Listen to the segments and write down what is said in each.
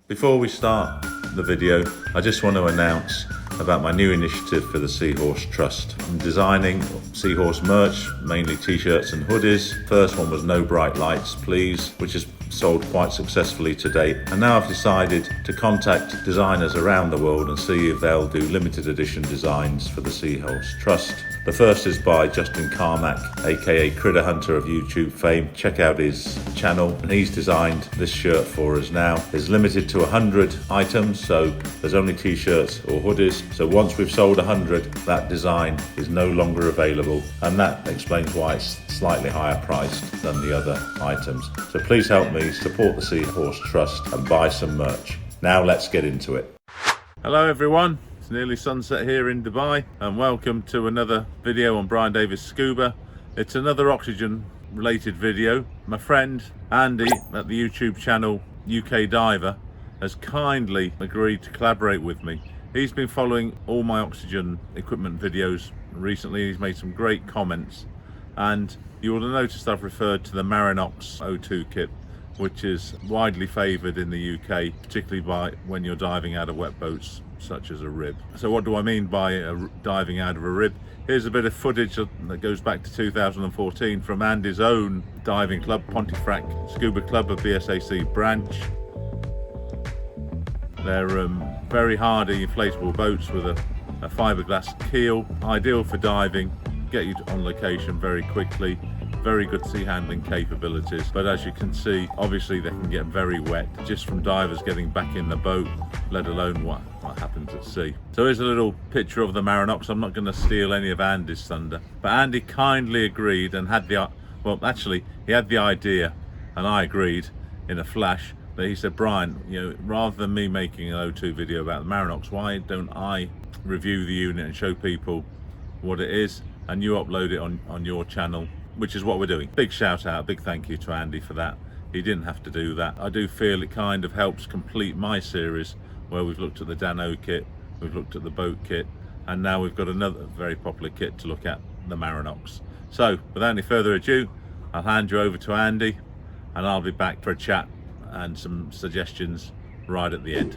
Before we start the video, I just want to announce about my new initiative for the Seahorse Trust. I'm designing Seahorse merch, mainly t-shirts and hoodies. First one was No Bright Lights Please, which has sold quite successfully to date. And now I've decided to contact designers around the world and see if they'll do limited edition designs for the Seahorse Trust. The first is by Justin Carmack, aka Critter Hunter of YouTube fame. Check out his channel, and he's designed this shirt for us now. It's limited to 100 items, so there's only t-shirts or hoodies. So once we've sold 100, that design is no longer available, and that explains why it's slightly higher priced than the other items. So please help me support the Seahorse Trust and buy some merch. Now let's get into it. Hello everyone. It's nearly sunset here in Dubai, and welcome to another video on Brian Davis Scuba. It's another oxygen related video. My friend Andy at the YouTube channel UK Diver has kindly agreed to collaborate with me. He's been following all my oxygen equipment videos recently. He's made some great comments, and you will have noticed I've referred to the Marinox O2 kit, which is widely favoured in the UK, particularly by when you're diving out of wet boats such as a rib. So what do I mean by diving out of a rib? Here's a bit of footage that goes back to 2014 from Andy's own diving club, Pontefract Scuba Club, a BSAC branch. They're very hardy inflatable boats with a fiberglass keel, ideal for diving, get you on location very quickly. Very good sea handling capabilities, but as you can see, obviously they can get very wet just from divers getting back in the boat, let alone what happens at sea. So here's a little picture of the Marinox. I'm not going to steal any of Andy's thunder, but Andy kindly agreed and had the, well actually he had the idea, and I agreed in a flash, that he said, Brian, you know, rather than me making an O2 video about the Marinox, why don't I review the unit and show people what it is, and you upload it on your channel, which is what we're doing. Big shout out, big thank you to Andy for that. He didn't have to do that. I do feel it kind of helps complete my series, where we've looked at the Dano kit, we've looked at the boat kit, and now we've got another very popular kit to look at, the Marinox. So without any further ado, I'll hand you over to Andy, and I'll be back for a chat and some suggestions right at the end.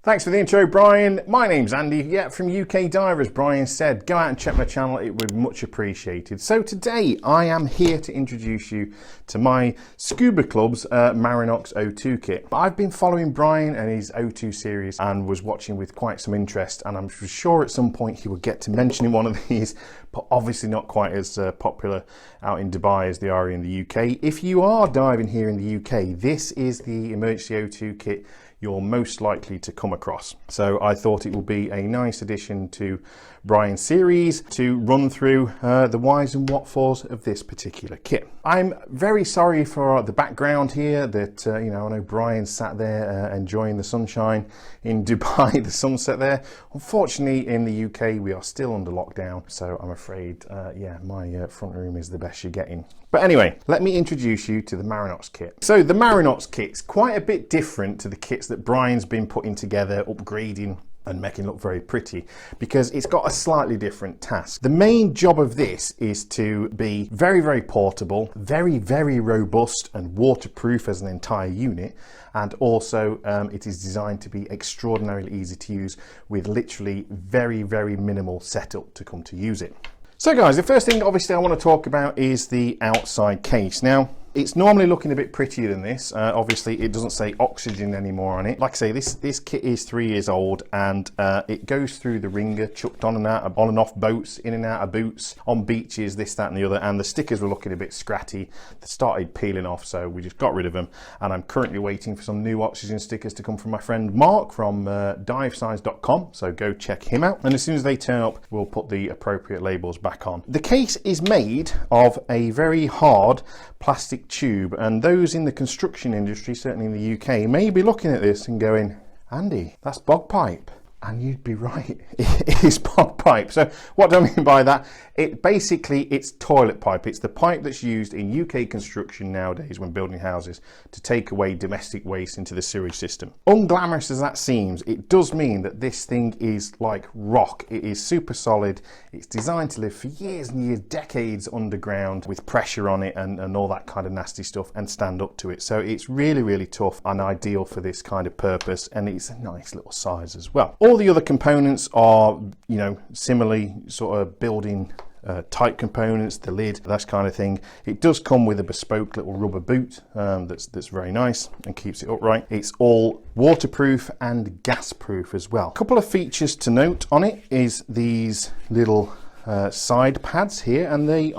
Thanks for the intro, Brian. My name's Andy, from UK Divers. Brian said, go out and check my channel, it would be much appreciated. So today I am here to introduce you to my Scuba Club's Marinox O2 kit. I've been following Brian and his O2 series and was watching with quite some interest, and I'm sure at some point he will get to mentioning one of these, but obviously not quite as popular out in Dubai as they are in the UK. If you are diving here in the UK, this is the emergency O2 kit you're most likely to come across. So I thought it would be a nice addition to Brian's series to run through the whys and what fors of this particular kit. I'm very sorry for the background here that, you know, I know Brian sat there enjoying the sunshine in Dubai, the sunset there. Unfortunately, in the UK, we are still under lockdown. So I'm afraid, yeah, my front room is the best you're getting. But anyway, let me introduce you to the Marinox kit. So the Marinox kit's quite a bit different to the kits that Brian's been putting together, upgrading and making look very pretty, because it's got a slightly different task. The main job of this is to be very, very portable, very, very robust and waterproof as an entire unit, and also it is designed to be extraordinarily easy to use with literally very, very minimal setup to come to use it. So guys, the first thing obviously I want to talk about is the outside case. Now, it's normally looking a bit prettier than this. Obviously, it doesn't say oxygen anymore on it. Like I say, this kit is 3 years old, and it goes through the ringer, chucked on and out, on and off boats, in and out of boots, on beaches, this, that, and the other. And the stickers were looking a bit scratty. They started peeling off, so we just got rid of them. And I'm currently waiting for some new oxygen stickers to come from my friend Mark from divesize.com. So go check him out. And as soon as they turn up, we'll put the appropriate labels back on. The case is made of a very hard plastic tube, and those in the construction industry, certainly in the UK, may be looking at this and going, Andy, that's bog pipe. And you'd be right, it is bog pipe. So what do I mean by that? It's toilet pipe. It's the pipe that's used in UK construction nowadays when building houses to take away domestic waste into the sewage system. Unglamorous as that seems, it does mean that this thing is like rock. It is super solid. It's designed to live for years and years, decades underground with pressure on it and all that kind of nasty stuff, and stand up to it. So it's really, really tough and ideal for this kind of purpose, and it's a nice little size as well. All the other components are, you know, similarly sort of building type components, the lid, that kind of thing. It does come with a bespoke little rubber boot that's very nice and keeps it upright. It's all waterproof and gas proof as well. A couple of features to note on it is these little side pads here, and they're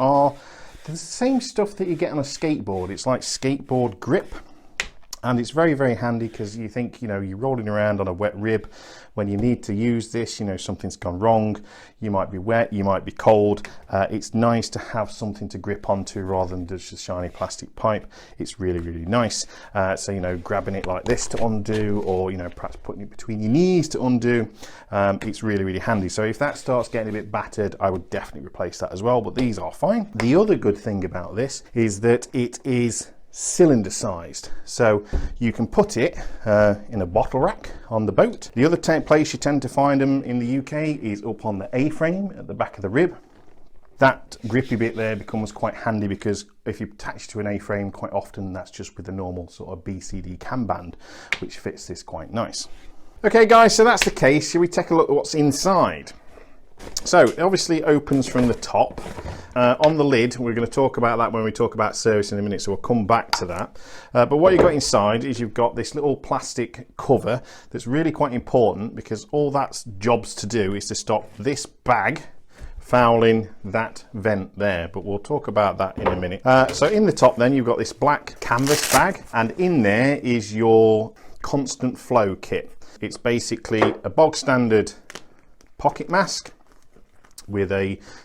the same stuff that you get on a skateboard. It's like skateboard grip. And it's very, very handy because you think, you know, you're rolling around on a wet rib. When you need to use this, you know, something's gone wrong. You might be wet, you might be cold. It's nice to have something to grip onto rather than just a shiny plastic pipe. It's really, really nice. So, you know, grabbing it like this to undo, or, you know, perhaps putting it between your knees to undo. It's really, really handy. So if that starts getting a bit battered, I would definitely replace that as well, but these are fine. The other good thing about this is that it is cylinder sized, so you can put it in a bottle rack on the boat. The other place you tend to find them in the UK is up on the A-frame at the back of the rib. That grippy bit there becomes quite handy because if you attach to an A-frame, quite often that's just with the normal sort of BCD cam band, which fits this quite nice. Okay guys, so that's the case. Shall we take a look at what's inside? So it obviously opens from the top. On the lid, we're going to talk about that when we talk about service in a minute, so we'll come back to that. But what you've got inside is you've got this little plastic cover that's really quite important, because all that's jobs to do is to stop this bag fouling that vent there, but we'll talk about that in a minute. So in the top then you've got this black canvas bag, and in there is your constant flow kit. It's basically a bog standard pocket mask with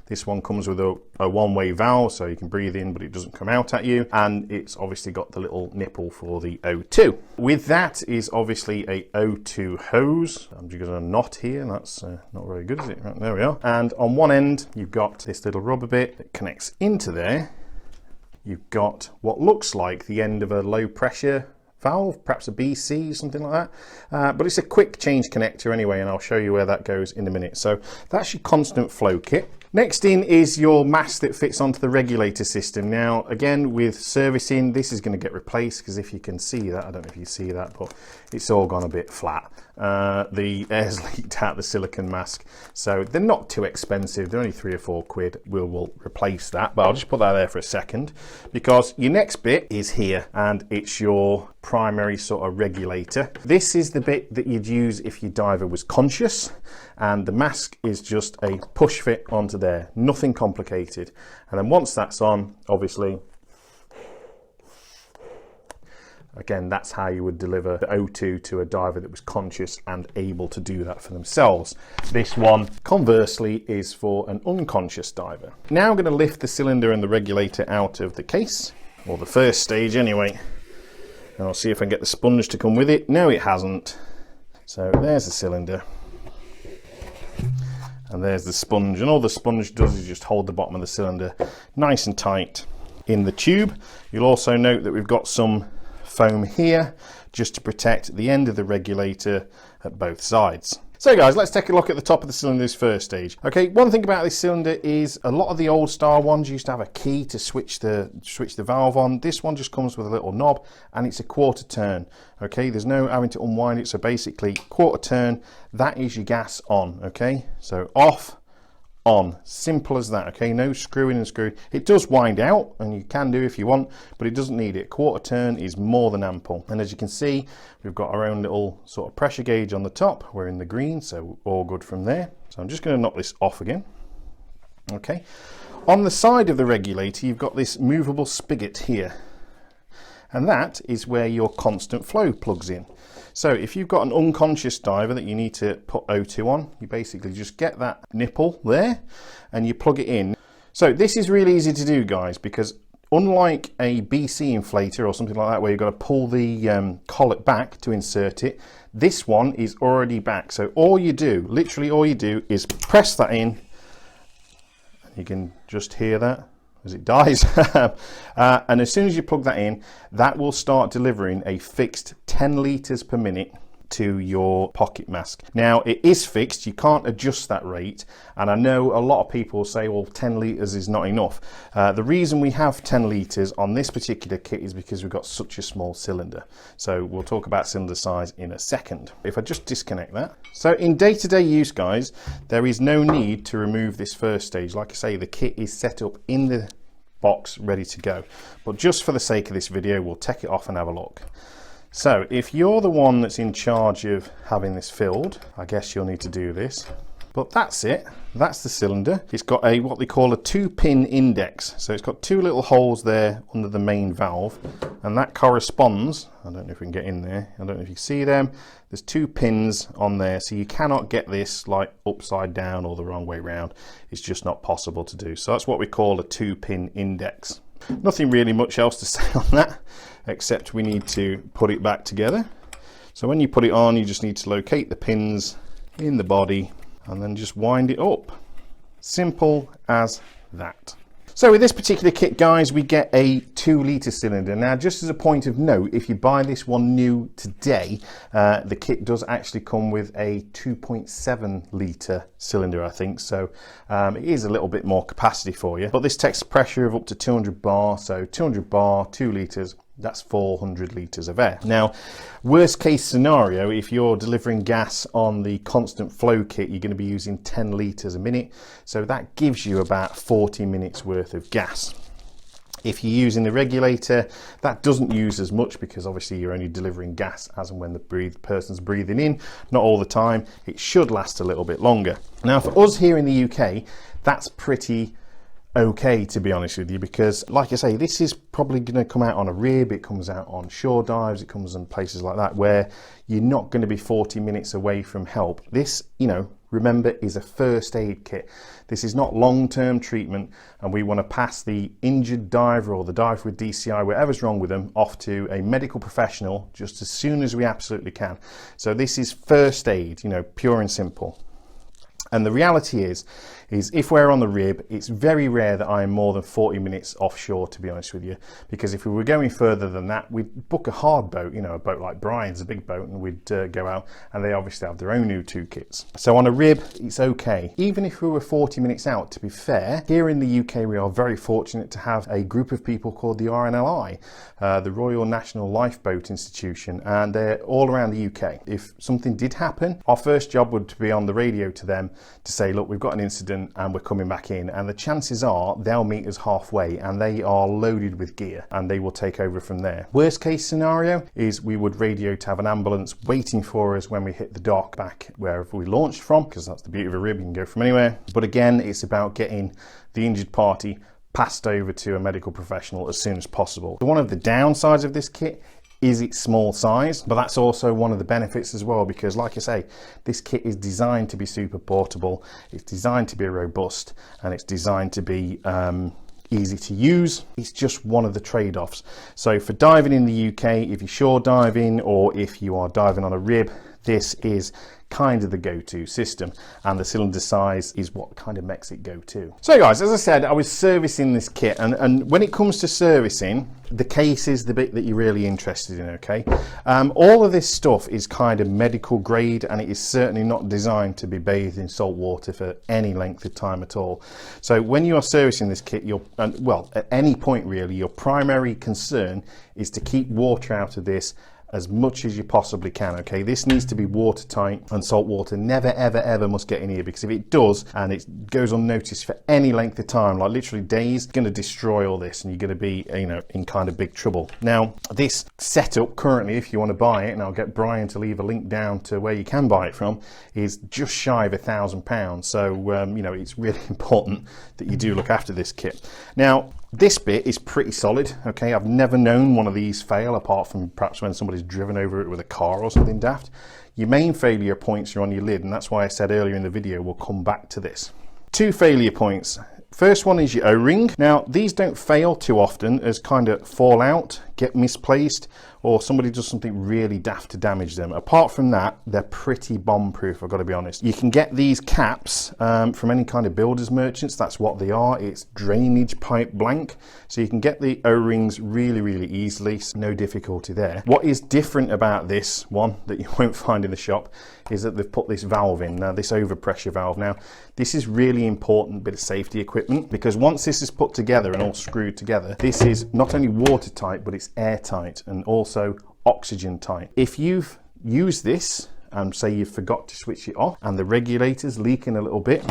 this one comes with a one-way valve, so you can breathe in but it doesn't come out at you, and it's obviously got the little nipple for the O2. With that is obviously a O2 hose. I'm just going to knot here, that's not very good, is it? Right, there we are. And on one end you've got this little rubber bit that connects into there. You've got what looks like the end of a low pressure valve, perhaps a BC, something like that, but it's a quick change connector anyway, and I'll show you where that goes in a minute. So that's your constant flow kit. Next in is your mask that fits onto the regulator system. Now again, with servicing, this is going to get replaced, because if you can see that, I don't know if you see that, but it's all gone a bit flat. The air's leaked out the silicone mask, so they're not too expensive, they're only 3 or 4 quid. We'll replace that, but I'll just put that there for a second, because your next bit is here, and it's your primary sort of regulator. This is the bit that you'd use if your diver was conscious, and the mask is just a push fit onto there, nothing complicated. And then once that's on, obviously, again, that's how you would deliver the O2 to a diver that was conscious and able to do that for themselves. This one, conversely, is for an unconscious diver. Now I'm going to lift the cylinder and the regulator out of the case, or the first stage anyway. And I'll see if I can get the sponge to come with it. No, it hasn't. So there's the cylinder. And there's the sponge. And all the sponge does is just hold the bottom of the cylinder nice and tight in the tube. You'll also note that we've got some foam here just to protect the end of the regulator at both sides. So guys, let's take a look at the top of the cylinder's first stage. Okay, one thing about this cylinder is a lot of the old style ones used to have a key to switch the valve on. This one just comes with a little knob, and it's a quarter turn. Okay, there's no having to unwind it, so basically quarter turn, that is your gas on. Okay, so off, on, simple as that. Okay, no screwing and screwing. It does wind out, and you can do if you want, but it doesn't need it. Quarter turn is more than ample. And as you can see, we've got our own little sort of pressure gauge on the top. We're in the green, so all good from there. So I'm just going to knock this off again. Okay, on the side of the regulator you've got this movable spigot here, and that is where your constant flow plugs in. So if you've got an unconscious diver that you need to put O2 on, you basically just get that nipple there and you plug it in. So this is really easy to do, guys, because unlike a BC inflator or something like that where you've got to pull the collet back to insert it, this one is already back. So all you do, literally all you do, is press that in. You can just hear that as it dies. And as soon as you plug that in, that will start delivering a fixed 10 litres per minute to your pocket mask. Now it is fixed, you can't adjust that rate, and I know a lot of people say, well, 10 litres is not enough. The reason we have 10 litres on this particular kit is because we've got such a small cylinder. So we'll talk about cylinder size in a second. If I just disconnect that. So in day-to-day use, guys, there is no need to remove this first stage. Like I say, the kit is set up in the box ready to go, but just for the sake of this video, we'll take it off and have a look. So if you're the one that's in charge of having this filled, I guess you'll need to do this. But that's it, that's the cylinder. It's got a what they call a 2-pin index. So it's got 2 little holes there under the main valve, and that corresponds, I don't know if we can get in there, I don't know if you can see them, there's 2 pins on there, so you cannot get this like upside down or the wrong way round. It's just not possible to do. So that's what we call a 2-pin index. Nothing really much else to say on that, except we need to put it back together. So when you put it on, you just need to locate the pins in the body and then just wind it up. Simple as that. So with this particular kit, guys, we get a 2-litre cylinder. Now, just as a point of note, if you buy this one new today, the kit does actually come with a 2.7-litre cylinder, I think. So it is a little bit more capacity for you. But this takes a pressure of up to 200 bar. So 200 bar, 2 litres. That's 400 litres of air. Now, worst case scenario, if you're delivering gas on the constant flow kit, you're going to be using 10 litres a minute. So that gives you about 40 minutes worth of gas. If you're using the regulator, that doesn't use as much because obviously you're only delivering gas as and when the person's breathing in, not all the time. It should last a little bit longer. Now, for us here in the UK, that's pretty okay, to be honest with you, because like I say, this is probably going to come out on a rib, it comes out on shore dives, it comes in places like that where you're not going to be 40 minutes away from help. This, you know, remember, is a first aid kit. This is not long-term treatment, and we want to pass the injured diver or the diver with DCI, whatever's wrong with them, off to a medical professional just as soon as we absolutely can. So this is first aid, you know, pure and simple. And the reality is if we're on the rib, it's very rare that I am more than 40 minutes offshore, to be honest with you, because if we were going further than that, we'd book a hard boat, you know, a boat like Brian's, a big boat, and we'd go out, and they obviously have their own U2 kits. So on a rib, it's okay. Even if we were 40 minutes out, to be fair, here in the UK, we are very fortunate to have a group of people called the RNLI, the Royal National Lifeboat Institution, and they're all around the UK. If something did happen, our first job would be on the radio to them to say, look, we've got an incident and we're coming back in, and the chances are they'll meet us halfway, and they are loaded with gear and they will take over from there. Worst case scenario is we would radio to have an ambulance waiting for us when we hit the dock back wherever we launched from, because that's the beauty of a rib, you can go from anywhere. But again, it's about getting the injured party passed over to a medical professional as soon as possible. So one of the downsides of this kit is its small size, but that's also one of the benefits as well, because like I say, this kit is designed to be super portable, it's designed to be robust, and it's designed to be easy to use. It's just one of the trade-offs. So for diving in the UK, if you're shore diving or if you are diving on a rib, this is kind of the go-to system, and the cylinder size is what kind of makes it go-to. So guys, as I said, I was servicing this kit, and when it comes to servicing, the case is the bit that you're really interested in, okay? All of this stuff is kind of medical grade, and it is certainly not designed to be bathed in salt water for any length of time at all. So when you are servicing this kit, well, at any point really, your primary concern is to keep water out of this as much as you possibly can, okay? This needs to be watertight, and salt water never, ever, ever must get in here, because if it does and it goes unnoticed for any length of time, like literally days, it's going to destroy all this, and you're going to be, you know, in kind of big trouble. Now, this setup currently, if you want to buy it, and I'll get Brian to leave a link down to where you can buy it from, is just shy of £1,000. So, you know, it's really important that you do look after this kit. Now, this bit is pretty solid, okay? I've never known one of these fail, apart from perhaps when somebody's driven over it with a car or something daft. Your main failure points are on your lid, and that's why I said earlier in the video we'll come back to this. Two failure points. First one is your O-ring. Now, these don't fail too often as kind of fall out, get misplaced, or somebody does something really daft to damage them. Apart from that, they're pretty bomb-proof, I've got to be honest. You can get these caps from any kind of builder's merchants. That's what they are. It's drainage pipe blank. So you can get the O-rings really, really easily. So no difficulty there. What is different about this one that you won't find in the shop is that they've put this valve in, now this overpressure valve. Now, this is really important bit of safety equipment, because once this is put together and all screwed together, this is not only watertight, but it's airtight and also oxygen tight. If you've used this and say you forgot to switch it off and the regulator's leaking a little bit,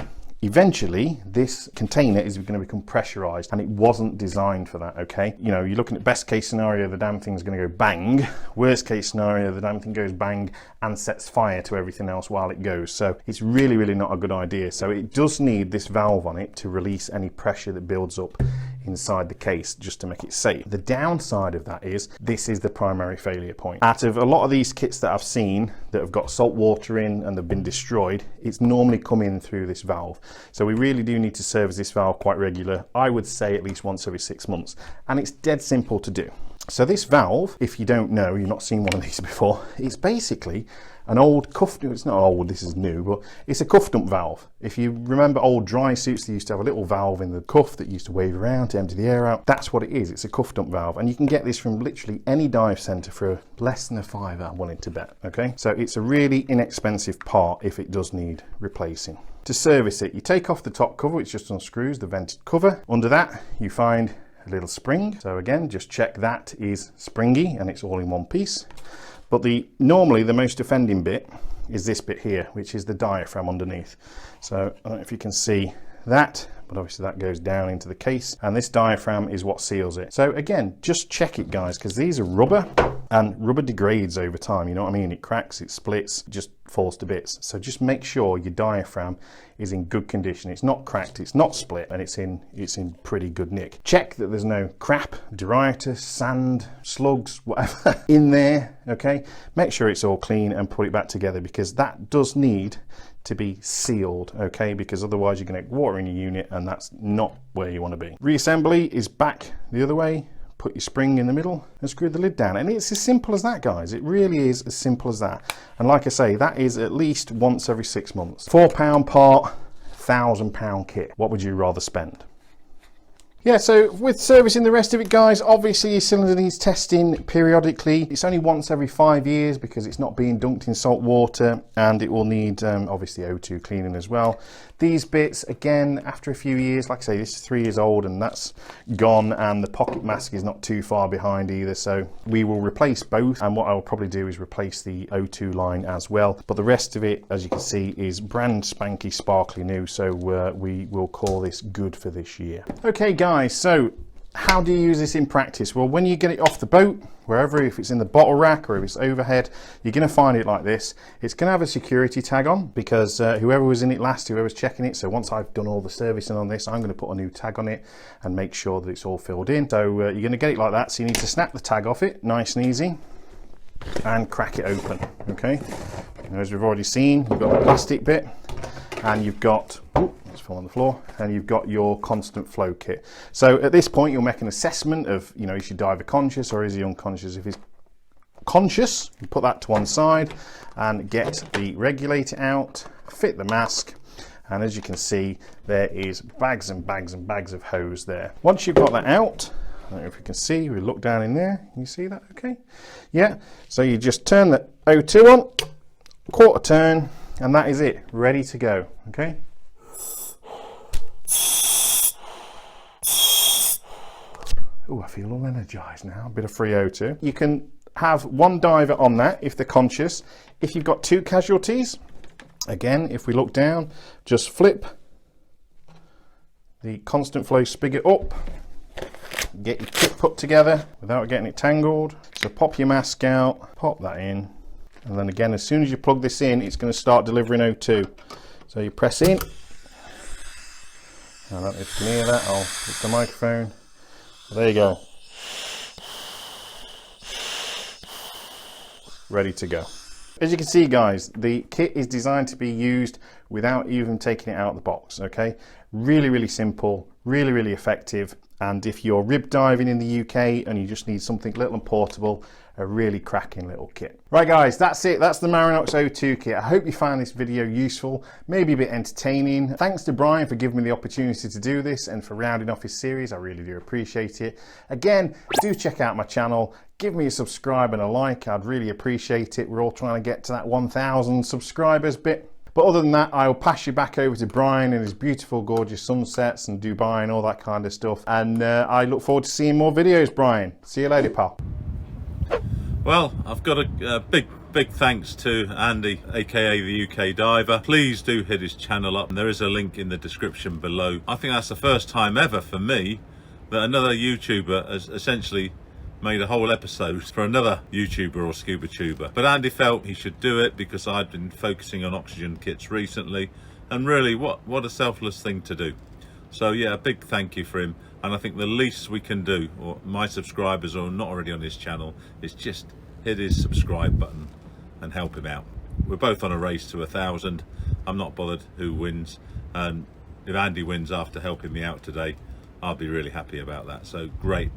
eventually this container is going to become pressurized, and it wasn't designed for that. Okay, you know, you're looking at best case scenario, the damn thing's going to go bang. Worst case scenario, the damn thing goes bang and sets fire to everything else while it goes. So it's really, really not a good idea. So it does need this valve on it to release any pressure that builds up inside the case, just to make it safe. The downside of that is this is the primary failure point. Out of a lot of these kits that I've seen that have got salt water in and they've been destroyed, it's normally come in through this valve. So we really do need to service this valve quite regular. I would say at least once every 6 months, and it's dead simple to do. So this valve, if you don't know, you've not seen one of these before, it's basically an old cuff, it's not old, this is new, but it's a cuff dump valve. If you remember old dry suits, they used to have a little valve in the cuff that used to wave around to empty the air out. That's what it is, it's a cuff dump valve. And you can get this from literally any dive centre for less than a £5, I'm willing to bet, okay? So it's a really inexpensive part if it does need replacing. To service it, you take off the top cover, which just unscrews the vented cover. Under that, you find a little spring. So again, just check that is springy and it's all in one piece. But normally the most offending bit is this bit here, which is the diaphragm underneath. So I don't know if you can see that, but obviously that goes down into the case, and this diaphragm is what seals it. So again, just check it, guys, because these are rubber, and rubber degrades over time, you know what I mean? It cracks, it splits, just falls to bits. So just make sure your diaphragm is in good condition. It's not cracked, it's not split, and it's in pretty good nick. Check that there's no crap, detritus, sand, slugs, whatever in there, okay? Make sure it's all clean and put it back together, because that does need to be sealed, okay? Because otherwise you're going to get water in your unit, and that's not where you want to be. Reassembly is back the other way. Put your spring in the middle and screw the lid down, and it's as simple as that, guys. It really is as simple as that. And like I say, that is at least once every 6 months. £4 part, £1,000 kit. What would you rather spend? Yeah, so with servicing the rest of it, guys, obviously your cylinder needs testing periodically. It's only once every 5 years because it's not being dunked in salt water, and it will need obviously O2 cleaning as well. These bits, again, after a few years, like I say, this is 3 years old and that's gone, and the pocket mask is not too far behind either, so we will replace both, and what I will probably do is replace the O2 line as well. But the rest of it, as you can see, is brand spanky sparkly new, so we will call this good for this year. Okay, guys, so how do you use this in practice? Well, when you get it off the boat, wherever, if it's in the bottle rack or if it's overhead, you're going to find it like this. It's going to have a security tag on, because whoever was in it last, whoever's checking it, so once I've done all the servicing on this, I'm going to put a new tag on it and make sure that it's all filled in. So you're going to get it like that, so you need to snap the tag off it, nice and easy, and crack it open, okay? And as we've already seen, you've got the plastic bit, and you've got, let's fall on the floor, and you've got your constant flow kit. So at this point, you'll make an assessment of, you know, is your diver conscious or is he unconscious? If he's conscious, you put that to one side and get the regulator out, fit the mask, and as you can see, there is bags and bags and bags of hose there. Once you've got that out, I don't know if you can see, we look down in there, you see that okay? Yeah, so you just turn the O2 on, quarter turn, and that is it, ready to go, okay? Oh, I feel all energized now, a bit of free O2. You can have one diver on that if they're conscious. If you've got two casualties, again, if we look down, just flip the constant flow spigot up, get your kit put together without getting it tangled. So pop your mask out, pop that in, and then again, as soon as you plug this in, it's going to start delivering O2. So you press in. I don't know if you can hear that, I'll hit the microphone. There you go. Ready to go. As you can see, guys, the kit is designed to be used without even taking it out of the box, okay? Really, really simple, really, really effective. And if you're rib diving in the UK and you just need something little and portable, a really cracking little kit. Right guys, that's it. That's the Marinox O2 kit. I hope you found this video useful, maybe a bit entertaining. Thanks to Brian for giving me the opportunity to do this and for rounding off his series. I really do appreciate it. Again, do check out my channel. Give me a subscribe and a like. I'd really appreciate it. We're all trying to get to that 1,000 subscribers bit. But other than that, I'll pass you back over to Brian and his beautiful, gorgeous sunsets and Dubai and all that kind of stuff. And I look forward to seeing more videos, Brian. See you later, pal. Well, I've got a big thanks to Andy, aka the UK Diver. Please do hit his channel up. There is a link in the description below. I think that's the first time ever for me that another YouTuber has essentially made a whole episode for another YouTuber or scuba tuber. But Andy felt he should do it because I'd been focusing on oxygen kits recently, and really what a selfless thing to do. So yeah, a big thank you for him. And I think the least we can do, or my subscribers who are not already on his channel, is just hit his subscribe button and help him out. We're both on a race to 1,000. I'm not bothered who wins, and if Andy wins after helping me out today, I'll be really happy about that. So great.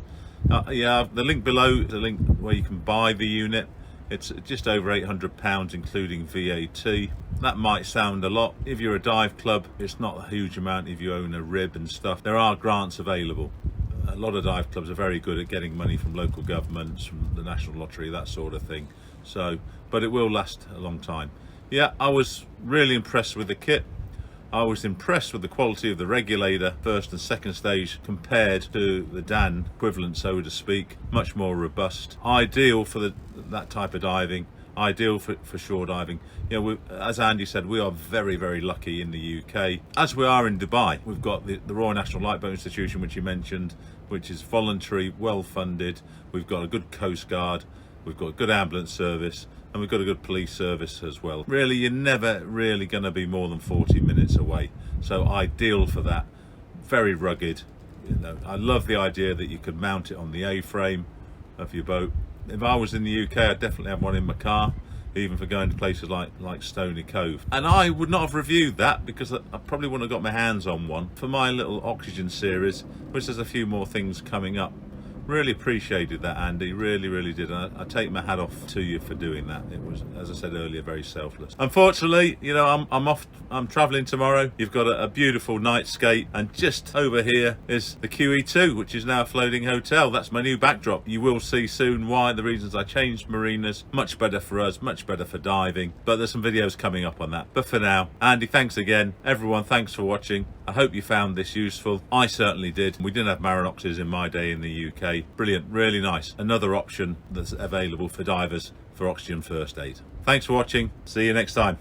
Yeah, the link below is a link where you can buy the unit. It's just over £800 including VAT. That might sound a lot. If you're a dive club, it's not a huge amount if you own a rib and stuff. There are grants available. A lot of dive clubs are very good at getting money from local governments, from the National Lottery, that sort of thing. So, but it will last a long time. Yeah, I was really impressed with the kit. I was impressed with the quality of the regulator, first and second stage, compared to the Dan equivalent, so to speak. Much more robust. Ideal for that type of diving. Ideal for shore diving. You know, as Andy said, we are very, very lucky in the UK, as we are in Dubai. We've got the Royal National Lifeboat Institution, which you mentioned, which is voluntary, well funded. We've got a good Coast Guard. We've got a good ambulance service. And we've got a good police service as well. Really, you're never really going to be more than 40 minutes away. So ideal for that. Very rugged. You know, I love the idea that you could mount it on the A-frame of your boat. If I was in the UK, I'd definitely have one in my car, even for going to places like Stony Cove. And I would not have reviewed that because I probably wouldn't have got my hands on one for my little oxygen series, which there's a few more things coming up. Really appreciated that, Andy. Really did. And I take my hat off to you for doing that. It was, as I said earlier, very selfless. Unfortunately, you know, I'm off. I'm travelling tomorrow. You've got a beautiful nightscape, and just over here is the QE2, which is now a floating hotel. That's my new backdrop. You will see soon why, the reasons I changed marinas. Much better for us, much better for diving. But there's some videos coming up on that. But for now, Andy, thanks again. Everyone, thanks for watching. I hope you found this useful. I certainly did. We didn't have Marinoxes in my day in the UK. Brilliant, really nice. Another option that's available for divers for oxygen first aid. Thanks for watching. See you next time.